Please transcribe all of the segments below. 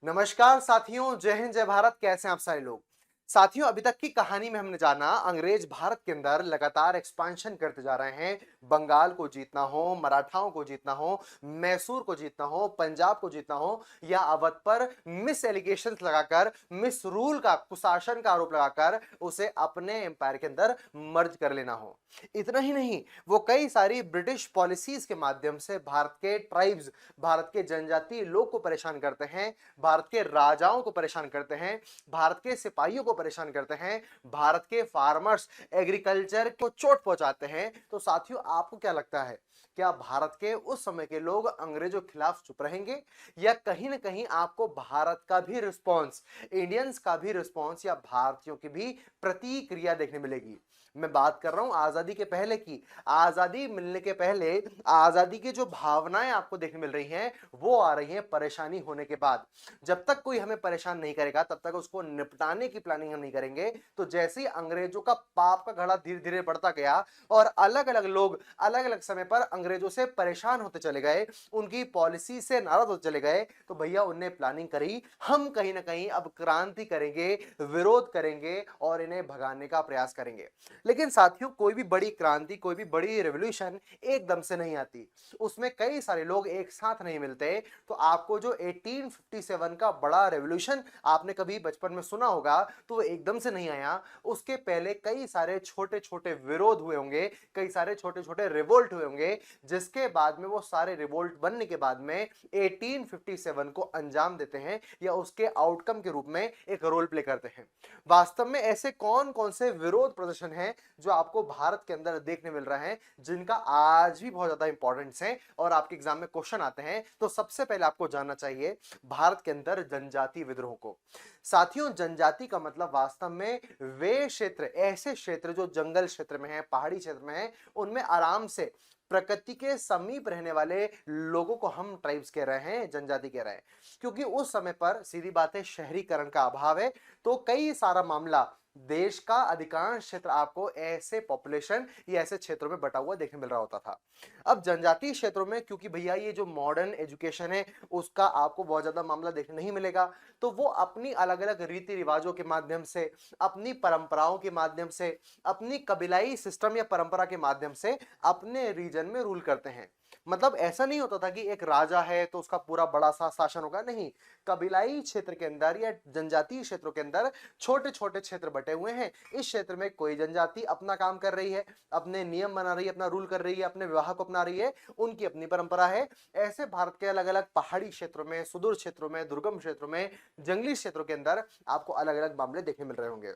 नमस्कार साथियों, जय हिंद जय भारत। कैसे हैं आप सारे लोग। साथियों, अभी तक की कहानी में हमने जाना अंग्रेज भारत के अंदर लगातार एक्सपांशन करते जा रहे हैं। बंगाल को जीतना हो, मराठाओं को जीतना हो, मैसूर को जीतना हो, पंजाब को जीतना हो, या अवध पर मिस एलिगेशंस लगाकर, मिस रूल का, कुशासन का आरोप लगाकर उसे अपने एम्पायर के अंदर मर्ज कर लेना हो। इतना ही नहीं, वो कई सारी ब्रिटिश पॉलिसीज के माध्यम से भारत के ट्राइब्स, भारत के जनजातीय लोग को परेशान करते हैं, भारत के राजाओं को परेशान करते हैं, भारत के सिपाहियों को परेशान करते हैं, भारत के फार्मर्स, एग्रीकल्चर को चोट पहुंचाते हैं। तो साथियों, आपको क्या लगता है, क्या भारत के उस समय के लोग अंग्रेजों के खिलाफ चुप रहेंगे, या कहीं ना कहीं आपको भारत का भी रिस्पॉन्स, इंडियंस का भी रिस्पॉन्स, या भारतीयों की भी प्रतिक्रिया देखने मिलेगी। मैं बात कर रहा हूं आजादी के पहले की। आजादी मिलने के पहले आजादी की जो भावनाएं आपको देखने मिल रही हैं, वो आ रही हैं परेशानी होने के बाद। जब तक कोई हमें परेशान नहीं करेगा, तब तक उसको निपटाने की प्लानिंग हम नहीं करेंगे। तो जैसे ही अंग्रेजों का पाप का घड़ा धीरे धीरे बढ़ता गया और अलग अलग लोग अलग अलग समय पर अंग्रेजों से परेशान होते चले गए, उनकी पॉलिसी से नाराज होते चले गए, तो भैया उनने प्लानिंग करी, हम कहीं ना कहीं अब क्रांति करेंगे, विरोध करेंगे और इन्हें भगाने का प्रयास करेंगे। लेकिन साथियों, कोई भी बड़ी क्रांति, कोई भी बड़ी रेवोल्यूशन एकदम से नहीं आती। उसमें कई सारे लोग एक साथ नहीं मिलते। तो आपको जो 1857 का बड़ा रेवोल्यूशन आपने कभी बचपन में सुना होगा, तो वो एकदम से नहीं आया। उसके पहले कई सारे छोटे छोटे विरोध हुए होंगे, कई सारे छोटे छोटे रिवोल्ट हुए होंगे, जिसके बाद में वो सारे रिवोल्ट बनने के बाद में 1857 को अंजाम देते हैं, या उसके आउटकम के रूप में एक रोल प्ले करते हैं। वास्तव में ऐसे कौन कौन से विरोध प्रदर्शन हैं जो आपको भारत के अंदर देखने मिल रहे हैं, जिनका आज भी बहुत ज्यादा इंपॉर्टेंस है और आपके एग्जाम में क्वेश्चन आते हैं। तो सबसे पहले आपको जानना चाहिए भारत के अंदर जनजातीय विद्रोह को। साथियों, जनजाति का मतलब वास्तव में वे क्षेत्र, ऐसे क्षेत्र जो जंगल क्षेत्र में है, पहाड़ी क्षेत्र में है, उनमें आराम से प्रकृति के समीप रहने वाले लोगों को हम ट्राइब्स कह रहे हैं, जनजाति कह रहे हैं। क्योंकि उस समय पर सीधी बात है, शहरीकरण का अभाव है। तो कई सारा मामला, देश का अधिकांश क्षेत्र आपको ऐसे पॉपुलेशन या ऐसे क्षेत्रों में बटा हुआ देखने मिल रहा होता था। अब जनजातीय क्षेत्रों में, क्योंकि भैया ये जो मॉडर्न एजुकेशन है, उसका आपको बहुत ज्यादा मामला देखने नहीं मिलेगा, तो वो अपनी अलग अलग रीति रिवाजों के माध्यम से, अपनी परंपराओं के माध्यम से, अपनी कबीलाई सिस्टम या परंपरा के माध्यम से अपने रीजन में रूल करते हैं। मतलब ऐसा नहीं होता था कि एक राजा है तो उसका पूरा बड़ा सा शासन होगा, नहीं। कबीलाई क्षेत्र के अंदर या जनजातीय क्षेत्रों के अंदर छोटे छोटे क्षेत्र बटे हुए हैं। इस क्षेत्र में कोई जनजाति अपना काम कर रही है, अपने नियम बना रही है, अपना रूल कर रही है, अपने विवाह को अपना रही है, उनकी अपनी परंपरा है। ऐसे भारत के अलग अलग पहाड़ी क्षेत्रों में, सुदूर क्षेत्रों में, दुर्गम क्षेत्रों में, जंगली क्षेत्रों के अंदर आपको अलग अलग मामले देखने मिल रहे होंगे।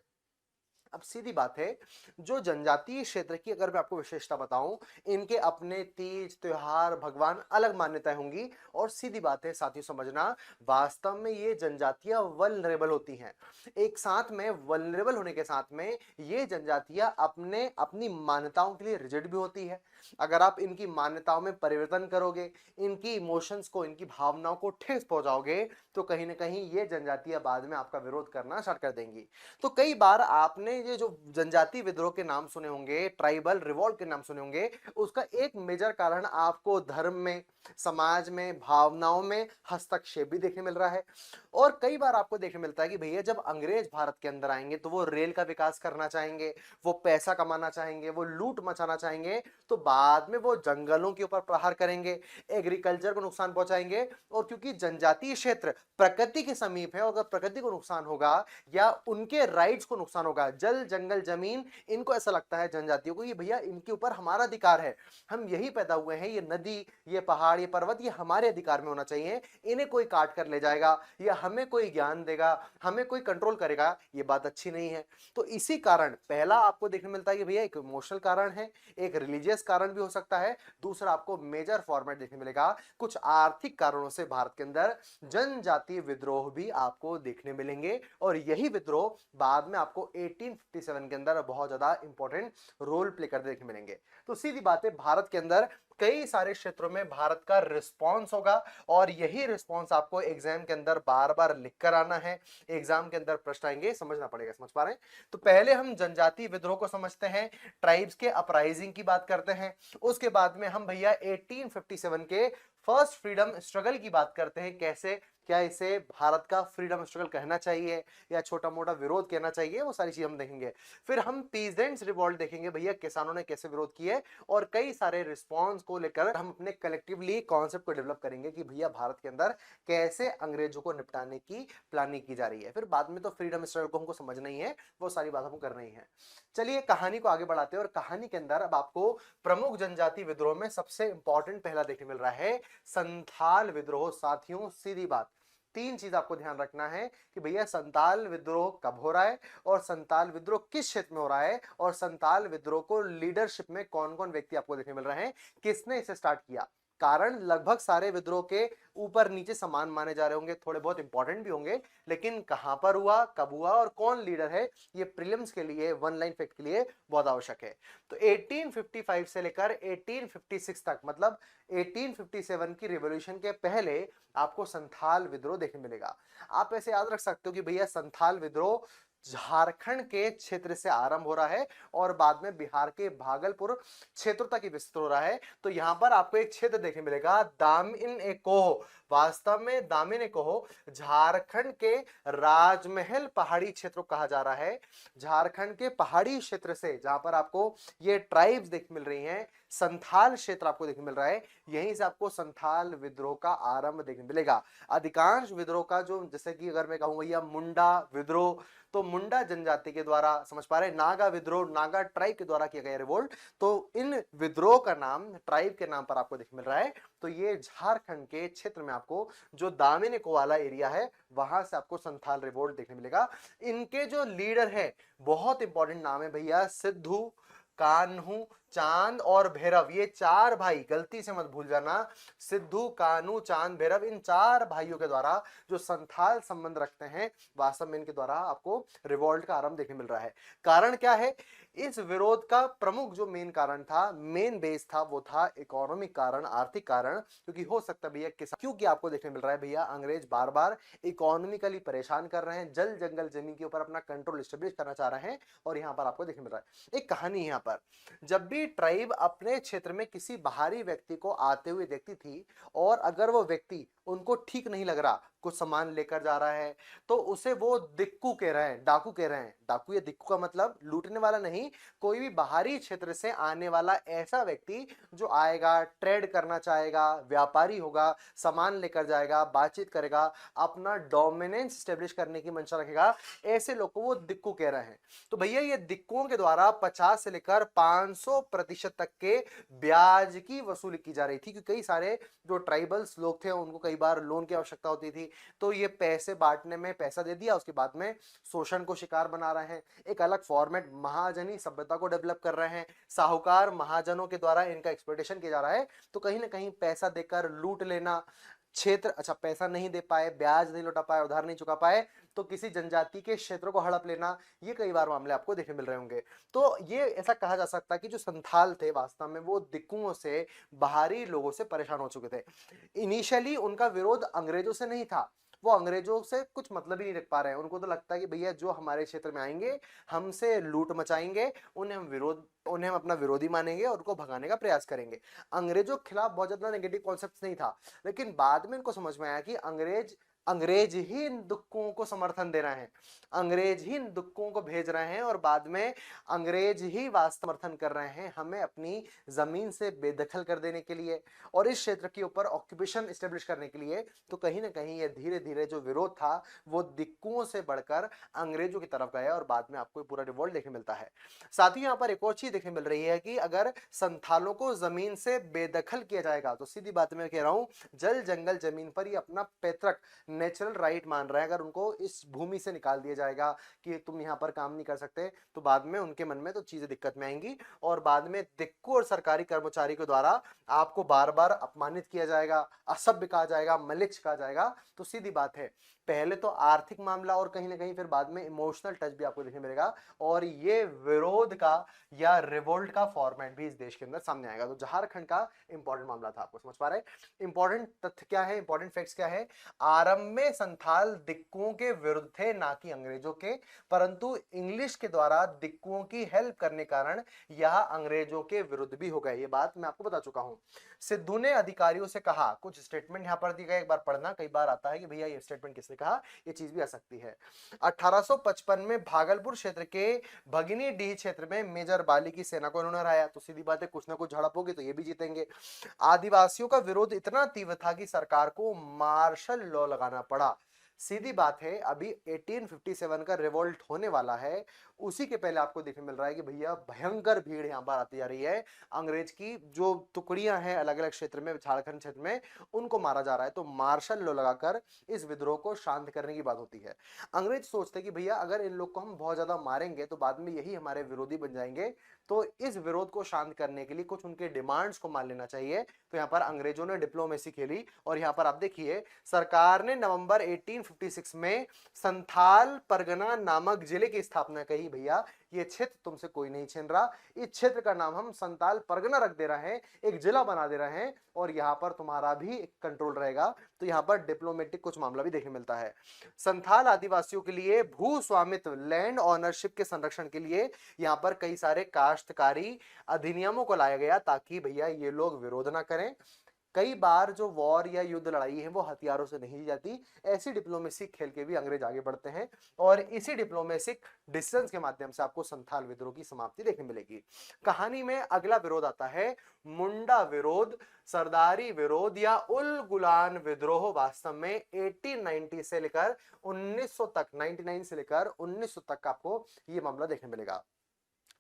अब सीधी बात है, जो जनजातीय क्षेत्र की अगर मैं आपको विशेषता बताऊं, इनके अपने तीज त्योहार, भगवान, अलग मान्यताएं होंगी। और सीधी बात है साथियों, समझना, वास्तव में ये जनजातियां वल्नरेबल होती हैं। एक साथ में वल्नरेबल होने के साथ में ये जनजातियां अपने अपनी मान्यताओं के लिए रिजिड भी होती है। अगर आप इनकी मान्यताओं में परिवर्तन करोगे, इनकी इमोशंस को, इनकी भावनाओं को ठेस पहुंचाओगे, तो कहीं ना कहीं ये जनजातियां बाद में आपका विरोध करना स्टार्ट कर देंगी। तो कई बार आपने ये जो जनजातीय विद्रोह के नाम सुने होंगे, ट्राइबल रिवॉल्ट के नाम सुने होंगे, उसका एक मेजर कारण आपको धर्म में, समाज में, भावनाओं में हस्तक्षेप भी देखने मिल रहा है। और कई बार आपको देखने मिलता है कि भैया जब अंग्रेज भारत के अंदर आएंगे तो वो रेल का विकास करना चाहेंगे, वो पैसा कमाना चाहेंगे, वो लूट मचाना चाहेंगे। तो बाद में वो जंगलों के ऊपर प्रहार करेंगे, एग्रीकल्चर को नुकसान पहुंचाएंगे। और क्योंकि जनजातीय क्षेत्र प्रकृति के समीप है, और अगर प्रकृति को नुकसान होगा या उनके राइट्स को नुकसान होगा, जल जंगल जमीन, इनको ऐसा लगता है जनजातियों को, ये भैया इनके ऊपर हमारा अधिकार है, हम यही पैदा हुए हैं, ये नदी, ये पहाड़, ये पर्वत, ये हमारे अधिकार में होना चाहिए। इन्हें कोई काट कर ले जाएगा या हमें कोई ज्ञान देगा, हमें कोई कंट्रोल करेगा, ये बात अच्छी नहीं है। तो इसी कारण पहला आपको देखने मिलता है कि भैया एक इमोशनल कारण है, एक रिलीजियस कारण भी हो सकता है। दूसरा आपको मेजर फॉर्मेट देखने मिलेगा, कुछ आर्थिक कारणों से भारत के अंदर जनजातीय विद्रोह भी आपको देखने मिलेंगे। और यही विद्रोह बाद में आपको 1857 के अंदर बहुत ज्यादा इंपॉर्टेंट रोल प्ले करते देखने मिलेंगे। तो सीधी बात है, भारत के अंदर कई सारे क्षेत्रों में भारत का रिस्पॉन्स होगा, और यही रिस्पॉन्स आपको एग्जाम के अंदर बार बार लिख कर आना है। एग्जाम के अंदर प्रश्न आएंगे, समझना पड़ेगा। समझ पा रहे हैं? तो पहले हम जनजातीय विद्रोह को समझते हैं, ट्राइब्स के अपराइजिंग की बात करते हैं। उसके बाद में हम भैया 1857 के फर्स्ट फ्रीडम स्ट्रगल की बात करते हैं, कैसे क्या इसे भारत का फ्रीडम स्ट्रगल कहना चाहिए या छोटा मोटा विरोध कहना चाहिए, वो सारी चीज हम देखेंगे। फिर हम पीजेंट्स रिवॉल्ट देखेंगे, भैया किसानों ने कैसे विरोध किए, और कई सारे रिस्पॉन्स को लेकर हम अपने कलेक्टिवली कॉन्सेप्ट को डेवलप करेंगे कि भैया भारत के अंदर कैसे अंग्रेजों को निपटाने की प्लानिंग की जा रही है। फिर बाद में तो फ्रीडम स्ट्रगल को हमको समझना ही है, वो सारी बात हमको करनी है। चलिए कहानी को आगे बढ़ाते हैं, और कहानी के अंदर अब आपको प्रमुख जनजाति विद्रोह में सबसे इंपॉर्टेंट पहला देखने मिल रहा है संथाल विद्रोह। साथियों सीधी बात, तीन चीज आपको ध्यान रखना है कि भैया संताल विद्रोह कब हो रहा है, और संताल विद्रोह किस क्षेत्र में हो रहा है, और संताल विद्रोह को लीडरशिप में कौन कौन व्यक्ति आपको देखने मिल रहे हैं, किसने इसे स्टार्ट किया। कारण लगभग सारे विद्रोह के ऊपर नीचे समान माने जा रहे होंगे, थोड़े बहुत इंपॉर्टेंट भी होंगे, लेकिन कहां पर हुआ, कब हुआ और कौन लीडर है, ये प्रीलिम्स के लिए, वन लाइन फैक्ट के लिए बहुत आवश्यक है। तो 1855 से लेकर 1856 तक, मतलब 1857 की रिवॉल्यूशन के पहले आपको संथाल विद्रोह देखने मिलेगा। आप ऐसे याद रख सकते हो कि भैया संथाल विद्रोह झारखंड के क्षेत्र से आरंभ हो रहा है और बाद में बिहार के भागलपुर क्षेत्र तक ही विस्तृत हो रहा है। तो यहां पर आपको एक क्षेत्र देखने मिलेगा दामिन एकोह। वास्तव में दामिन एकोह झारखंड के राजमहल पहाड़ी क्षेत्र को कहा जा रहा है। झारखंड के पहाड़ी क्षेत्र से जहां पर आपको ये ट्राइब्स देख मिल रही हैं, संथाल क्षेत्र आपको देखने मिल रहा है, यहीं से आपको संथाल विद्रोह का आरंभ देखने मिलेगा। अधिकांश विद्रोह का जो, जैसे कि अगर मैं कहूं भैया मुंडा विद्रोह, तो मुंडा जनजाति के द्वारा, समझ पा रहे, नागा विद्रोह नागा ट्राइब के द्वारा किया गया रिवोल्ट, तो इन विद्रोह का नाम ट्राइब के नाम पर आपको देखने मिल रहा है। तो ये झारखंड के क्षेत्र में आपको जो दामिन वाला एरिया है, वहां से आपको संथाल रिवोल्ट देखने मिलेगा। इनके जो लीडर है, बहुत इंपॉर्टेंट नाम है भैया, सिद्धू, कान्हू, चांद और भैरव। ये चार भाई, गलती से मत भूल जाना, सिद्धू, कान्हू, चांद, भैरव, इन चार भाइयों के द्वारा जो संथाल संबंध रखते हैं, वास्तव में इनके द्वारा आपको रिवॉल्ट का आरंभ देखने मिल रहा है। कारण क्या है, इस विरोध का प्रमुख जो मेन कारण था, मेन बेस था, वो था इकोनॉमिक कारण, आर्थिक कारण। क्योंकि हो सकता है भैया किसान, क्योंकि आपको देखने मिल रहा है भैया अंग्रेज बार बार इकोनॉमिकली परेशान कर रहे हैं, जल जंगल जमीन के ऊपर अपना कंट्रोल स्टेब्लिश करना चाह रहे हैं, और यहां पर आपको देखने मिल रहा है एक कहानी। यहां पर जब भी ट्राइब अपने क्षेत्र में किसी बाहरी व्यक्ति को आते हुए देखती थी, और अगर वो व्यक्ति उनको ठीक नहीं लग रहा, कुछ सामान लेकर जा रहा है, तो उसे वो दिक्कू कह रहे हैं, डाकू कह रहे हैं। डाकू या दिक्कू का मतलब लूटने वाला नहीं, कोई भी बाहरी क्षेत्र से आने वाला ऐसा व्यक्ति जो आएगा, ट्रेड करना चाहेगा, व्यापारी होगा, सामान लेकर जाएगा, बातचीत करेगा, अपना डोमिनेंस स्टेब्लिश करने की मंशा रखेगा, ऐसे लोग को वो दिक्कू कह रहे हैं। तो भैया ये दिक्कुओं के द्वारा 50 से लेकर 500% तक के ब्याज की वसूली की जा रही थी, क्योंकि कई सारे जो ट्राइबल्स लोग थे उनको कई बार लोन की आवश्यकता होती थी, तो ये पैसे बांटने में पैसा दे दिया, उसके बाद में शोषण को शिकार बना रहे हैं। एक अलग फॉर्मेट महाजनी सभ्यता को डेवलप कर रहे हैं, साहूकार महाजनों के द्वारा इनका एक्सप्लॉयटेशन किया जा रहा है। तो कहीं ना कहीं पैसा देकर लूट लेना, क्षेत्र, अच्छा पैसा नहीं दे पाए, ब्याज नहीं लौटा पाए, उधार नहीं चुका पाए, तो किसी जनजाति के क्षेत्र को हड़प लेना, ये कई बार मामले आपको देखने मिल रहे होंगे। तो ये ऐसा कहा जा सकता है कि जो संथाल थे वास्तव में वो दिक्कुओं से, बाहरी लोगों से परेशान हो चुके थे। इनिशियली उनका विरोध अंग्रेजों से नहीं था, वो अंग्रेजों से कुछ मतलब ही नहीं रख पा रहे हैं। उनको तो लगता है कि भैया जो हमारे क्षेत्र में आएंगे, हमसे लूट मचाएंगे, उन्हें हम अपना विरोधी मानेंगे और उनको भगाने का प्रयास करेंगे। अंग्रेजों के खिलाफ बहुत ज्यादा नेगेटिव कॉन्सेप्ट नहीं था, लेकिन बाद में इनको समझ में आया कि अंग्रेज ही इन दुक्कुओं को समर्थन दे रहे हैं, अंग्रेज ही इन दुक्कुओं को भेज रहे हैं, और बाद में अंग्रेज ही वास्तव समर्थन कर रहे हैं हमें अपनी जमीन से बेदखल कर देने के लिए और इस क्षेत्र के ऊपर ऑक्यूपेशन स्टेब्लिश करने के लिए। तो कहीं ना कहीं ये धीरे धीरे जो विरोध था वो दिक्कुओं से बढ़कर अंग्रेजों की तरफ गया, और बाद में आपको पूरा रिवॉल्ट देखने मिलता है। साथ ही यहाँ पर एक और चीज देखने मिल रही है कि अगर संथालों को जमीन से बेदखल किया जाएगा, तो सीधी बात मैं कह रहा हूं, जल जंगल जमीन पर ये अपना पैतृक नेचुरल राइट मान रहे हैं, अगर उनको इस भूमि से निकाल दिया जाएगा कि तुम यहाँ पर काम नहीं कर सकते, तो बाद में उनके मन में तो चीजें दिक्कत में आएंगी, और बाद में दिक्कू और सरकारी कर्मचारी के द्वारा आपको बार बार अपमानित किया जाएगा, असभ्य कहा जाएगा, मलिच्छ कहा जाएगा। तो सीधी बात है पहले तो आर्थिक मामला और कहीं ना कहीं फिर बाद में इमोशनल टच भी आपको देखने मिलेगा, और ये विरोध का या रिवोल्ट का फॉर्मेट भी इस देश के अंदर सामने आएगा। तो झारखंड का इंपॉर्टेंट मामला था, आपको समझ पा रहे हैं। इंपॉर्टेंट तथ्य क्या है, इंपॉर्टेंट फैक्ट्स क्या है? आरंभ में संथाल दिक्कुओं के विरुद्ध थे, ना कि अंग्रेजों के, परंतु इंग्लिश के द्वारा दिक्कुओं की हेल्प करने कारण यह अंग्रेजों के विरुद्ध भी हो गए। ये बात मैं आपको बता चुका हूं। सिद्धू ने अधिकारियों से कहा, कुछ स्टेटमेंट यहां पर दी गए, एक बार पढ़ना, कई बार आता है कि भैया ये स्टेटमेंट किसने कहा, ये चीज भी आ सकती है। 1855 में भागलपुर क्षेत्र के भगिनीडीह क्षेत्र में मेजर बाली की सेना को इन्होंने हराया। तो सीधी बात है, कुछ ना कुछ झड़प होगी तो ये भी जीतेंगे। आदिवासियों का विरोध इतना तीव्र था कि सरकार को मार्शल लॉ लगाना पड़ा। सीधी बात है, अभी 1857 का रिवोल्ट होने वाला है, उसी के पहले आपको देखने मिल रहा है कि भैया भयंकर भीड़ यहां पर आती जा रही है। अंग्रेज की जो टुकड़ियां हैं अलग अलग क्षेत्र में, झारखंड क्षेत्र में, उनको मारा जा रहा है। तो मार्शल लॉ लगाकर इस विद्रोह को शांत करने की बात होती है। अंग्रेज सोचते कि भैया अगर इन लोग को हम बहुत ज्यादा मारेंगे तो बाद में यही हमारे विरोधी बन जाएंगे, तो इस विरोध को शांत करने के लिए कुछ उनके डिमांड्स को मान लेना चाहिए। तो यहां पर अंग्रेजों ने डिप्लोमेसी खेली, और यहां पर आप देखिए सरकार ने नवंबर 1856 में संथाल परगना नामक जिले की स्थापना कही। भैया ये क्षेत्र तुमसे कोई नहीं छीन रहा, इस क्षेत्र का नाम हम संथाल परगना रख दे रहे हैं, एक जिला बना दे रहे हैं, और यहां पर तुम्हारा भी कंट्रोल रहेगा। तो यहां पर डिप्लोमेटिक कुछ मामला भी देखने मिलता है। संथाल आदिवासियों के लिए भू स्वामित्व, लैंड ओनरशिप के संरक्षण के लिए यहां पर कई सारे काश्तकारी अधिनियमों को लाया गया, ताकि भैया ये लोग विरोध ना करें। कई बार जो वॉर या युद्ध लड़ाई है वो हथियारों से नहीं जाती, ऐसी डिप्लोमेसी खेल के भी अंग्रेज आगे बढ़ते हैं, और इसी डिप्लोमेटिक डिसीजंस के माध्यम से आपको संथाल विद्रोह की समाप्ति देखने मिलेगी। कहानी में अगला विरोध आता है मुंडा विरोध, सरदारी विरोध या उल गुलान विद्रोह। वास्तव में 1890 से लेकर 1900 तक, 99 से लेकर 1900 तक आपको ये मामला देखने मिलेगा।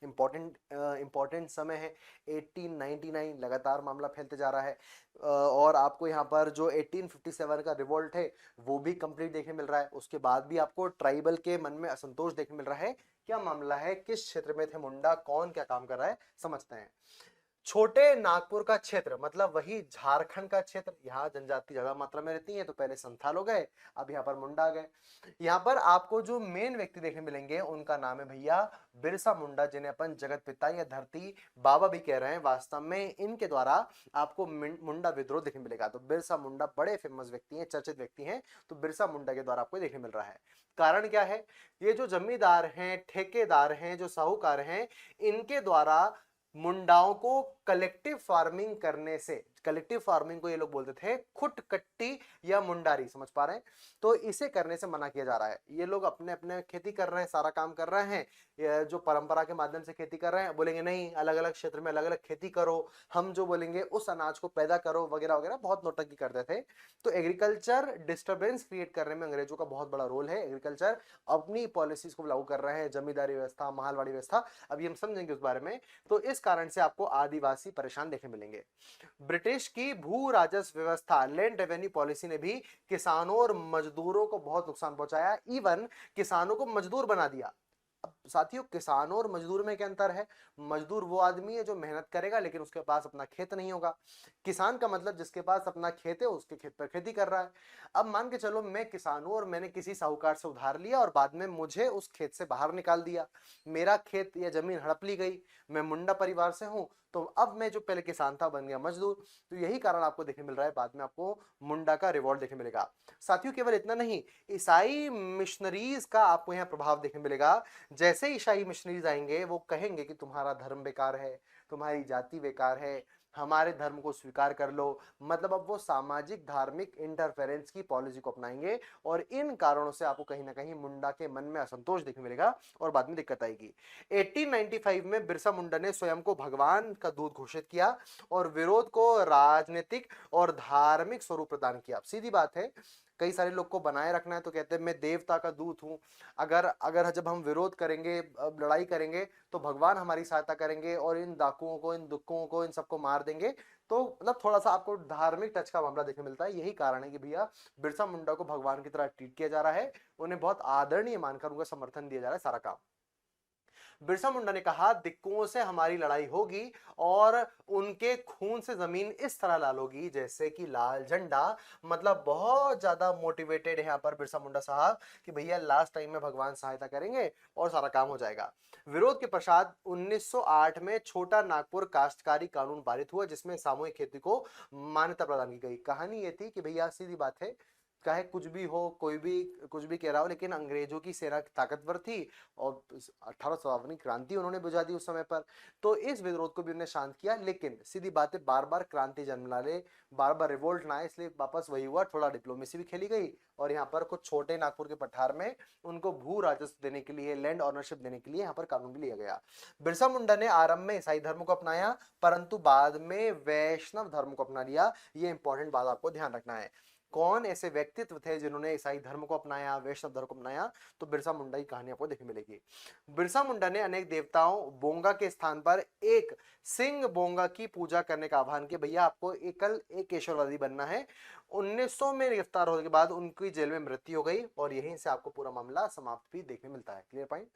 इंपॉर्टेंट समय है 1899, लगातार मामला फैलते जा रहा है। और आपको यहाँ पर जो 1857 का रिवोल्ट है वो भी कंप्लीट देखने मिल रहा है। उसके बाद भी आपको ट्राइबल के मन में असंतोष देखने मिल रहा है। क्या मामला है, किस क्षेत्र में थे मुंडा, कौन क्या काम कर रहा है, समझते हैं। छोटे नागपुर का क्षेत्र, मतलब वही झारखंड का क्षेत्र, यहाँ जनजाति ज्यादा मात्रा में रहती है, तो पहले संथाल हो गए, अब यहाँ पर मुंडा आ गए। यहाँ पर आपको जो मेन व्यक्ति देखने मिलेंगे उनका नाम है भैया बिरसा मुंडा, जिन्हें अपन जगत पिता या धरती बाबा भी कह रहे हैं। वास्तव में इनके द्वारा आपको मुंडा विद्रोह देखने मिलेगा। तो बिरसा मुंडा बड़े फेमस व्यक्ति हैं, चर्चित व्यक्ति हैं, तो बिरसा मुंडा के द्वारा आपको देखने मिल रहा है। कारण क्या है, ये जो जमींदार हैं, ठेकेदार हैं, जो साहूकार हैं, इनके द्वारा मुंडाओं को कलेक्टिव फार्मिंग करने से, कलेक्टिव फार्मिंग को ये लोग बोलते थे खुट कट्टी या मुंडारी, समझ पा रहे हैं, तो इसे करने से मना किया जा रहा है। ये लोग अपने अपने खेती कर रहे हैं, सारा काम कर रहे हैं, जो परंपरा के माध्यम से खेती कर रहे हैं, बोलेंगे नहीं अलग अलग क्षेत्र में अलग अलग खेती करो, हम जो बोलेंगे उस अनाज को पैदा करो, वगैरह वगैरह, बहुत नौटंकी करते थे। तो एग्रीकल्चर डिस्टर्बेंस क्रिएट करने में अंग्रेजों का बहुत बड़ा रोल है। एग्रीकल्चर अपनी पॉलिसीज को लागू कर रहे हैं, जमींदारी व्यवस्था, मालवाड़ी व्यवस्था, अभी हम समझेंगे उस बारे में। तो इस कारण से आपको आदिवासी परेशान देखने मिलेंगे। ब्रिटिश की भू राजस्व व्यवस्था, लैंड रेवेन्यू पॉलिसी ने भी किसानों और मजदूरों को बहुत नुकसान पहुंचाया, इवन किसानों को मजदूर बना दिया। अब साथियों, किसानों और मजदूर में क्या अंतर है? मजदूर वो आदमी है जो मेहनत करेगा लेकिन उसके पास अपना खेत नहीं होगा। किसान का मतलब जिसके पास अपना खेत है, उसके खेत पर खेती कर रहा है। अब मान के चलो मैं किसान हूं और मैंने किसी साहूकार से उधार लिया और बाद में मुझे उस खेत से बाहर निकाल दिया, मेरा खेत या जमीन हड़प ली गई, मैं मुंडा परिवार से हूं, तो अब मैं जो पहले किसान था बन गया मजदूर। तो यही कारण आपको देखने मिल रहा है, बाद में आपको मुंडा का रिवॉल्ट देखने मिलेगा। साथियों, केवल इतना नहीं, ईसाई मिशनरीज का आपको यहाँ प्रभाव देखने मिलेगा। जैसे ईसाई मिशनरीज आएंगे वो कहेंगे कि तुम्हारा धर्म बेकार है, तुम्हारी जाति बेकार है, हमारे धर्म को स्वीकार कर लो। मतलब अब वो सामाजिक धार्मिक इंटरफेरेंस की पॉलिसी को अपनाएंगे, और इन कारणों से आपको कहीं ना कहीं मुंडा के मन में असंतोष देखने मिलेगा और बाद में दिक्कत आएगी। 1895 में बिरसा मुंडा ने स्वयं को भगवान का दूत घोषित किया और विरोध को राजनीतिक और धार्मिक स्वरूप प्रदान किया। सीधी बात है, कई सारे लोग को बनाए रखना है तो कहते हैं मैं देवता का दूत हूं, अगर अगर जब हम विरोध करेंगे, लड़ाई करेंगे, तो भगवान हमारी सहायता करेंगे और इन डाकुओं को, इन दुखों को, इन सबको मार देंगे। तो मतलब थोड़ा सा आपको धार्मिक टच का मामला देखने मिलता है। यही कारण है कि भैया बिरसा मुंडा को भगवान की तरह ट्रीट किया जा रहा है, उन्हें बहुत आदरणीय मानकर उनका समर्थन दिया जा रहा है सारा काम। बिरसा मुंडा ने कहा, दिक्कुओं से हमारी लड़ाई होगी और उनके खून से जमीन इस तरह लाल होगी जैसे कि लाल झंडा। मतलब बहुत ज्यादा मोटिवेटेड है यहाँ पर बिरसा मुंडा साहब कि भैया लास्ट टाइम में भगवान सहायता करेंगे और सारा काम हो जाएगा। विरोध के पश्चात 1908 में छोटा नागपुर काश्तकारी कानून पारित हुआ जिसमें सामूहिक खेती को मान्यता प्रदान की गई। कहानी ये थी कि भैया सीधी बात है, चाहे कुछ भी हो, कोई भी कुछ भी कह रहा हो, लेकिन अंग्रेजों की सेना ताकतवर थी और 1852 क्रांति उन्होंने बुझा दी उस समय पर। तो इस विरोध को भी उन्होंने शांत किया, लेकिन सीधी बात है, बार बार क्रांति जन्म ला ले, बार बार रिवोल्ट ना आए, इसलिए वापस वही हुआ, थोड़ा डिप्लोमेसी भी खेली गई और यहाँ पर कुछ छोटे नागपुर के पठार में उनको भू राजस्व देने के लिए, लैंड ऑनरशिप देने के लिए यहाँ पर कानून भी लिया गया। बिरसा मुंडा ने आरंभ में ईसाई धर्म को अपनाया, परंतु बाद में वैष्णव धर्म को अपना लिया। ये इंपॉर्टेंट बात आपको ध्यान रखना है। कौन ऐसे व्यक्तित्व थे जिन्होंने ईसाई धर्म को अपनाया, वैष्णव धर्म को अपनाया? तो बिरसा मुंडा की कहानी आपको देखने मिलेगी। बिरसा मुंडा ने अनेक देवताओं बोंगा के स्थान पर एक सिंह बोंगा की पूजा करने का आह्वान किया। भैया आपको एकल एक केशववादी बनना है। 1900 में गिरफ्तार होने के बाद उनकी जेल में मृत्यु हो गई और यहीं से आपको पूरा मामला समाप्त भी देखने मिलता है। क्लियर पॉइंट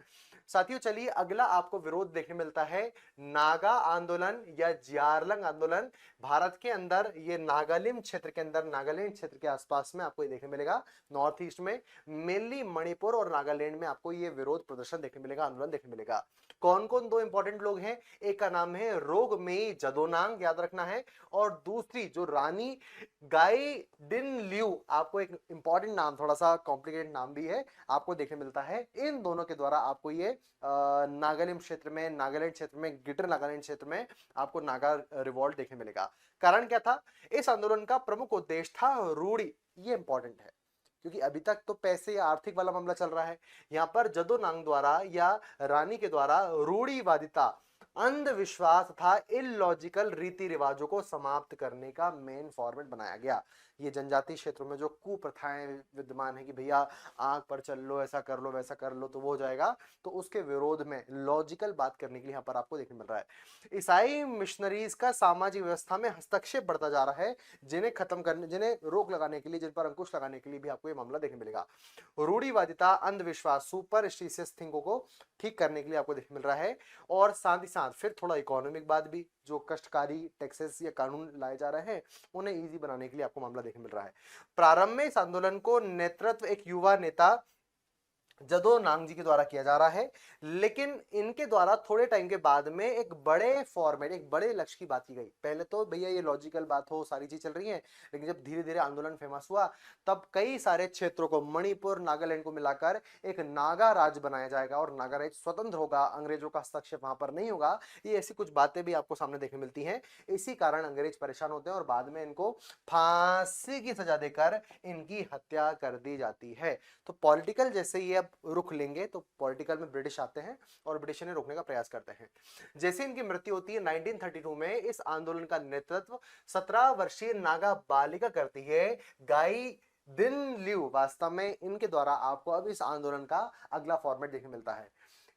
साथियों? चलिए अगला आपको विरोध देखने मिलता है नागा आंदोलन या जियारलंग आंदोलन। भारत के अंदर ये नागालैंड क्षेत्र के अंदर, नागालैंड क्षेत्र के आसपास में आपको ये देखने मिलेगा। नॉर्थ ईस्ट में मेनली मणिपुर और नागालैंड में आपको ये विरोध प्रदर्शन देखने मिलेगा, आंदोलन देखने मिलेगा। कौन कौन दो इंपॉर्टेंट लोग हैं? एक का नाम है रोगमेई जदोनांग, याद रखना है, और दूसरी जो रानी गाई डिन लियू, आपको एक इंपॉर्टेंट नाम, थोड़ा सा कॉम्प्लिकेटेड नाम भी है, आपको देखने मिलता है। इन दोनों के द्वारा आपको ये नागालैंड क्षेत्र में, नागालैंड क्षेत्र में, ग्रेटर नागालैंड क्षेत्र में आपको नागा रिवॉल्ट देखने मिलेगा। कारण क्या था? इस आंदोलन का प्रमुख उद्देश्य था रूढ़ी। ये इंपॉर्टेंट है क्योंकि अभी तक तो पैसे या आर्थिक वाला मामला चल रहा है। यहां पर जदोनांग द्वारा या रानी के द्वारा रूढ़िवादिता, अंधविश्वास तथा इलॉजिकल रीति रिवाजों को समाप्त करने का मेन फॉर्मेट बनाया गया। ये जनजातीय क्षेत्रों में जो कुप्रथाएं विद्यमान है कि भैया आंख पर चल लो, ऐसा कर लो, वैसा कर लो तो वो हो जाएगा, तो उसके विरोध में लॉजिकल बात करने के लिए यहाँ पर आपको देखने मिल रहा है। ईसाई मिशनरीज का सामाजिक व्यवस्था में हस्तक्षेप बढ़ता जा रहा है, जिन्हें खत्म करने, जिन्हें रोक लगाने के लिए, जिन पर अंकुश लगाने के लिए भी आपको ये मामला देखने मिलेगा। रूढ़िवादिता, अंधविश्वास, सुपरस्टिशियस थिंकों को ठीक करने के लिए आपको देखने मिल रहा है। और साथ ही साथ फिर थोड़ा इकोनॉमिक बात भी, जो कष्टकारी टैक्सेस या कानून लाए जा रहे हैं उन्हें इजी बनाने के लिए आपको मामला देखने मिल रहा है। प्रारंभ में इस आंदोलन को नेतृत्व एक युवा नेता जदोनांग जी के द्वारा किया जा रहा है, लेकिन इनके द्वारा थोड़े टाइम के बाद में एक बड़े फॉर्मेट, एक बड़े लक्ष्य की बात की गई। पहले तो भैया ये लॉजिकल बात हो, सारी चीज चल रही है, लेकिन जब धीरे धीरे आंदोलन फेमस हुआ तब कई सारे क्षेत्रों को, मणिपुर, नागालैंड को मिलाकर एक नागा राज्य बनाया जाएगा और नागा राज्य स्वतंत्र होगा, अंग्रेजों का हस्तक्षेप वहां पर नहीं होगा। ये ऐसी कुछ बातें भी आपको सामने देखने मिलती हैं। इसी कारण अंग्रेज परेशान होते हैं और बाद में इनको फांसी की सजा देकर इनकी हत्या कर दी जाती है। तो पॉलिटिकल जैसे ये अब रुख लेंगे तो पॉलिटिकल में ब्रिटिश आते हैं और ब्रिटिश इन्हें रोकने का प्रयास करते हैं। जैसे इनकी मृत्यु होती है 1932 में, इस आंदोलन का नेतृत्व 17 वर्षीय नागा बालिका करती है, गाई दिन लियू। वास्तव में इनके द्वारा आपको अब इस आंदोलन का अगला फॉर्मेट देखने मिलता है।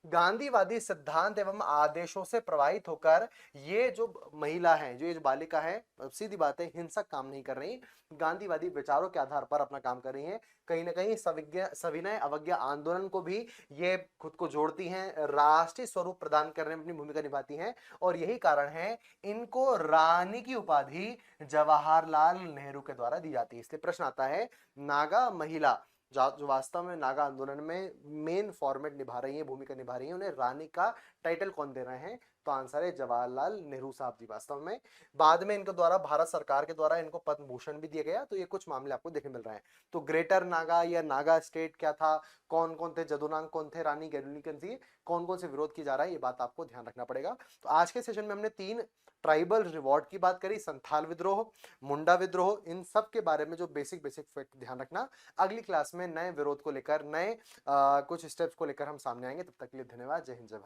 गांधीवादी सिद्धांत एवं आदेशों से प्रभावित होकर ये जो महिला है, जो ये बालिका है, सीधी बात है, हिंसक काम नहीं कर रही, गांधीवादी विचारों के आधार पर अपना काम कर रही हैं। कहीं ना कहीं सविनय अवज्ञा आंदोलन को भी ये खुद को जोड़ती हैं, राष्ट्रीय स्वरूप प्रदान करने में अपनी भूमिका निभाती हैं और यही कारण है इनको रानी की उपाधि जवाहरलाल नेहरू के द्वारा दी जाती है। इसलिए प्रश्न आता है, नागा महिला जो वास्तव में नागा आंदोलन में मेन फॉर्मेट निभा रही है, भूमिका निभा रही है, उन्हें रानी का टाइटल कौन दे रहे हैं? तो आंसर है जवाहरलाल नेहरू साहब जी। वास्तव में बाद में इनके द्वारा, भारत सरकार के द्वारा इनको पद्म भूषण भी दिया गया। तो ये कुछ मामले आपको देखने मिल रहे हैं। तो ग्रेटर नागा या नागा स्टेट क्या था, कौन कौन थे, जदोनांग कौन थे, रानी गैरुली कौन थी, कौन कौन से विरोध किया जा रहा है, ये बात आपको ध्यान रखना पड़ेगा। तो आज के सेशन में हमने 3 ट्राइबल रिवॉल्ट की बात करी, संथाल विद्रोह, मुंडा विद्रोह, इन सब के बारे में जो बेसिक फैक्ट ध्यान रखना। अगली क्लास में नए विरोध को लेकर, नए कुछ स्टेप्स को लेकर हम सामने आएंगे। तब तक के लिए धन्यवाद। जय हिंद, जय भारत।